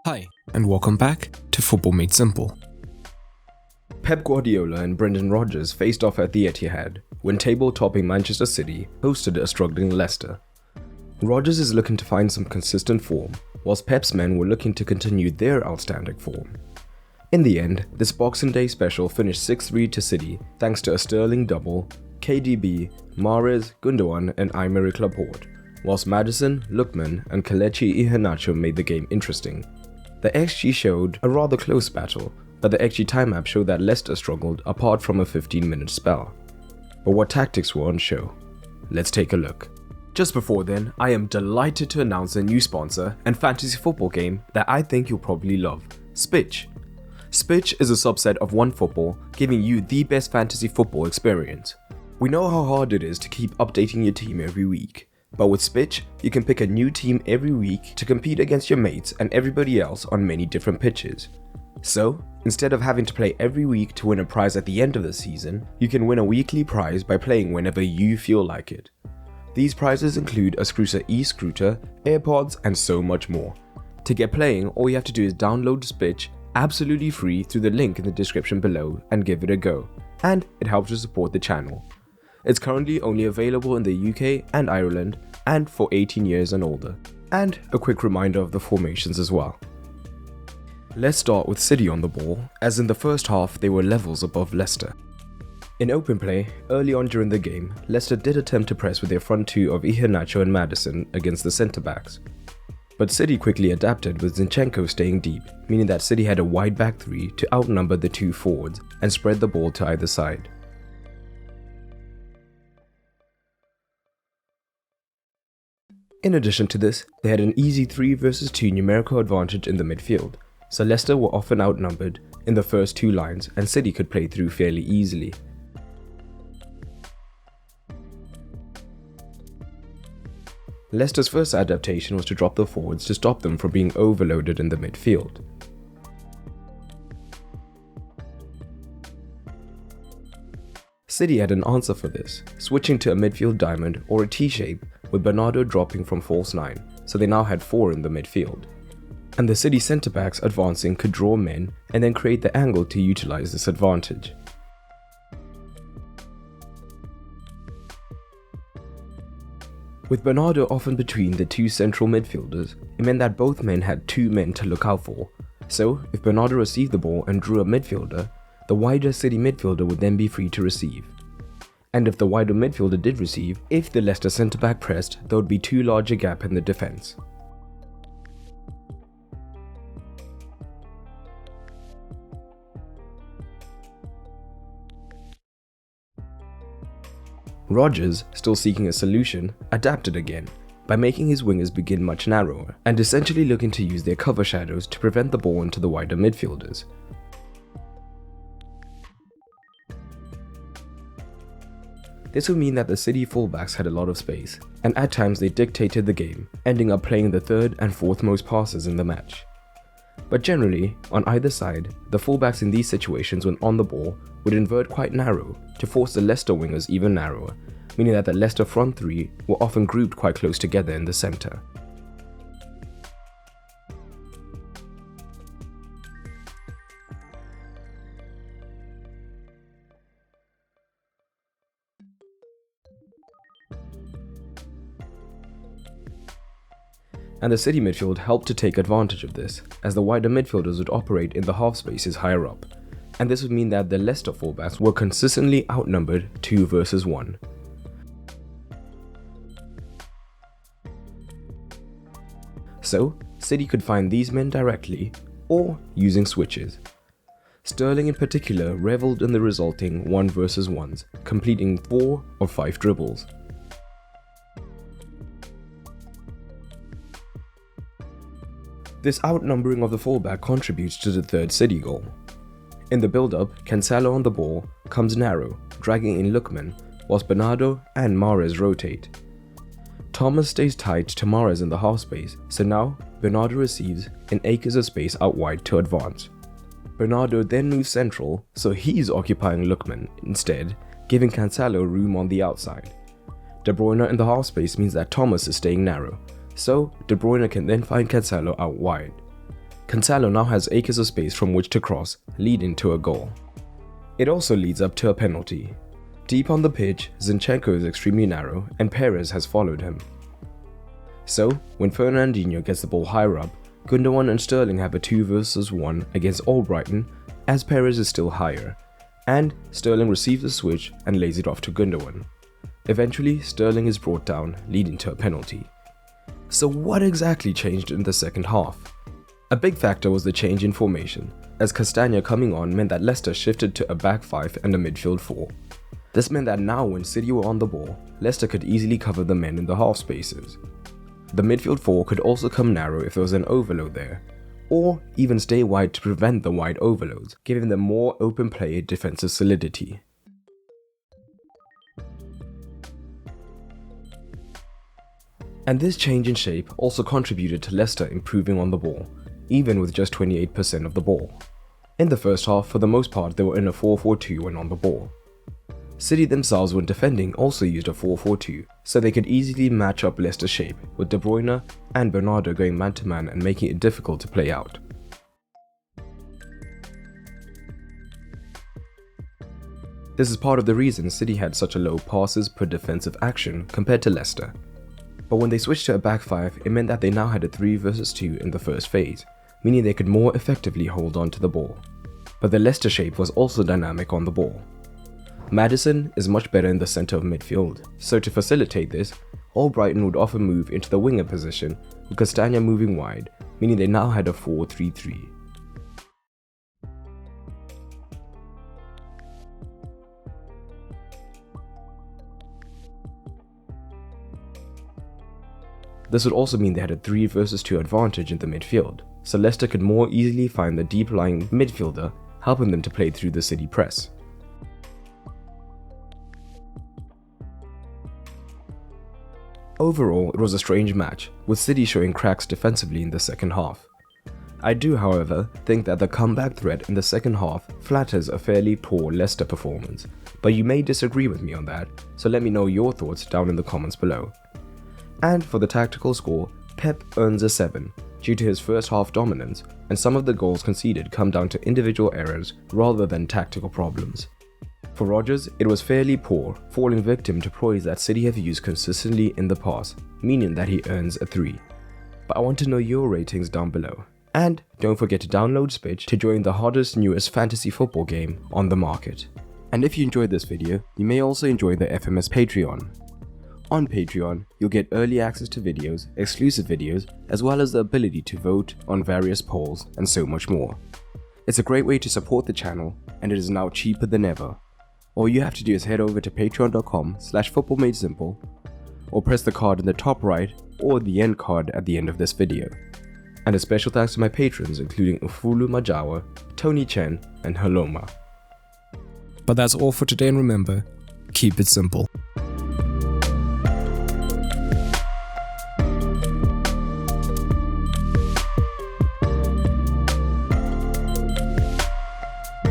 Hi, and welcome back to Football Made Simple. Pep Guardiola and Brendan Rodgers faced off at the Etihad when table-topping Manchester City hosted a struggling Leicester. Rodgers is looking to find some consistent form, whilst Pep's men were looking to continue their outstanding form. In the end, this Boxing Day special finished 6-3 to City thanks to a sterling double, KDB, Mahrez, Gundogan and Aymeric Laporte, whilst Maddison, Lookman and Kelechi Iheanacho made the game interesting. The XG showed a rather close battle, but the XG time app showed that Leicester struggled apart from a 15-minute spell. But what tactics were on show? Let's take a look. Just before then, I am delighted to announce a new sponsor and fantasy football game that I think you'll probably love, Spitch. Spitch is a subset of OneFootball, giving you the best fantasy football experience. We know how hard it is to keep updating your team every week, but with Spitch, you can pick a new team every week to compete against your mates and everybody else on many different pitches. So, instead of having to play every week to win a prize at the end of the season, you can win a weekly prize by playing whenever you feel like it. These prizes include a Scrucer e-scooter, AirPods and so much more. To get playing, all you have to do is download Spitch absolutely free through the link in the description below and give it a go, and it helps to support the channel. It's currently only available in the UK and Ireland and for 18 years and older. And a quick reminder of the formations as well. Let's start with City on the ball, as in the first half they were levels above Leicester. In open play, early on during the game, Leicester did attempt to press with their front two of Iheanacho and Maddison against the centre-backs. But City quickly adapted with Zinchenko staying deep, meaning that City had a wide back three to outnumber the two forwards and spread the ball to either side. In addition to this, they had an easy 3 versus 2 numerical advantage in the midfield, so Leicester were often outnumbered in the first two lines and City could play through fairly easily. Leicester's first adaptation was to drop the forwards to stop them from being overloaded in the midfield. City had an answer for this, switching to a midfield diamond or a T-shape with Bernardo dropping from false 9, so they now had 4 in the midfield. And the City centre-backs advancing could draw men and then create the angle to utilise this advantage. With Bernardo often between the two central midfielders, it meant that both men had 2 men to look out for, so if Bernardo received the ball and drew a midfielder, the wider City midfielder would then be free to receive. And if the wider midfielder did receive, if the Leicester centre-back pressed, there would be too large a gap in the defence. Rodgers, still seeking a solution, adapted again, by making his wingers begin much narrower, and essentially looking to use their cover shadows to prevent the ball into the wider midfielders. This would mean that the City fullbacks had a lot of space, and at times they dictated the game, ending up playing the third and fourth most passes in the match. But generally, on either side, the fullbacks in these situations when on the ball would invert quite narrow to force the Leicester wingers even narrower, meaning that the Leicester front three were often grouped quite close together in the centre. And the City midfield helped to take advantage of this, as the wider midfielders would operate in the half spaces higher up, and this would mean that the Leicester fullbacks were consistently outnumbered 2 versus 1. So, City could find these men directly, or using switches. Sterling in particular revelled in the resulting 1 versus 1s, completing 4 of 5 dribbles. This outnumbering of the fullback contributes to the third City goal. In the build-up, Cancelo on the ball comes narrow, dragging in Lookman, whilst Bernardo and Mahrez rotate. Thomas stays tight to Mahrez in the half space, so now Bernardo receives in acres of space out wide to advance. Bernardo then moves central, so he's occupying Lookman instead, giving Cancelo room on the outside. De Bruyne in the half space means that Thomas is staying narrow, so De Bruyne can then find Cancelo out wide. Cancelo now has acres of space from which to cross, leading to a goal. It also leads up to a penalty. Deep on the pitch, Zinchenko is extremely narrow and Perez has followed him. So, when Fernandinho gets the ball higher up, Gundogan and Sterling have a 2 versus 1 against Albrighton as Perez is still higher, and Sterling receives the switch and lays it off to Gundogan. Eventually, Sterling is brought down, leading to a penalty. So what exactly changed in the second half? A big factor was the change in formation, as Castagna coming on meant that Leicester shifted to a back 5 and a midfield 4. This meant that now when City were on the ball, Leicester could easily cover the men in the half spaces. The midfield 4 could also come narrow if there was an overload there, or even stay wide to prevent the wide overloads, giving them more open play defensive solidity. And this change in shape also contributed to Leicester improving on the ball, even with just 28% of the ball. In the first half, for the most part, they were in a 4-4-2 when on the ball. City themselves when defending also used a 4-4-2, so they could easily match up Leicester's shape, with De Bruyne and Bernardo going man-to-man and making it difficult to play out. This is part of the reason City had such a low passes per defensive action compared to Leicester. But when they switched to a back 5, it meant that they now had a 3 versus 2 in the first phase, meaning they could more effectively hold on to the ball. But the Leicester shape was also dynamic on the ball. Maddison is much better in the centre of midfield, so to facilitate this, Albrighton would often move into the winger position, with Castagna moving wide, meaning they now had a 4-3-3. This would also mean they had a 3 versus 2 advantage in the midfield, so Leicester could more easily find the deep-lying midfielder, helping them to play through the City press. Overall, it was a strange match, with City showing cracks defensively in the second half. I do, however, think that the comeback threat in the second half flatters a fairly poor Leicester performance, but you may disagree with me on that, so let me know your thoughts down in the comments below. And for the tactical score, Pep earns a 7, due to his first half dominance, and some of the goals conceded come down to individual errors rather than tactical problems. For Rodgers, it was fairly poor, falling victim to ploys that City have used consistently in the past, meaning that he earns a 3. But I want to know your ratings down below. And don't forget to download Spitch to join the hottest, newest fantasy football game on the market. And if you enjoyed this video, you may also enjoy the FMS Patreon. On Patreon, you'll get early access to videos, exclusive videos, as well as the ability to vote on various polls and so much more. It's a great way to support the channel, and it is now cheaper than ever. All you have to do is head over to patreon.com/footballmadesimple, or press the card in the top right or the end card at the end of this video. And a special thanks to my patrons including Ufulu Majawa, Tony Chen, and Haloma. But that's all for today, and remember, keep it simple.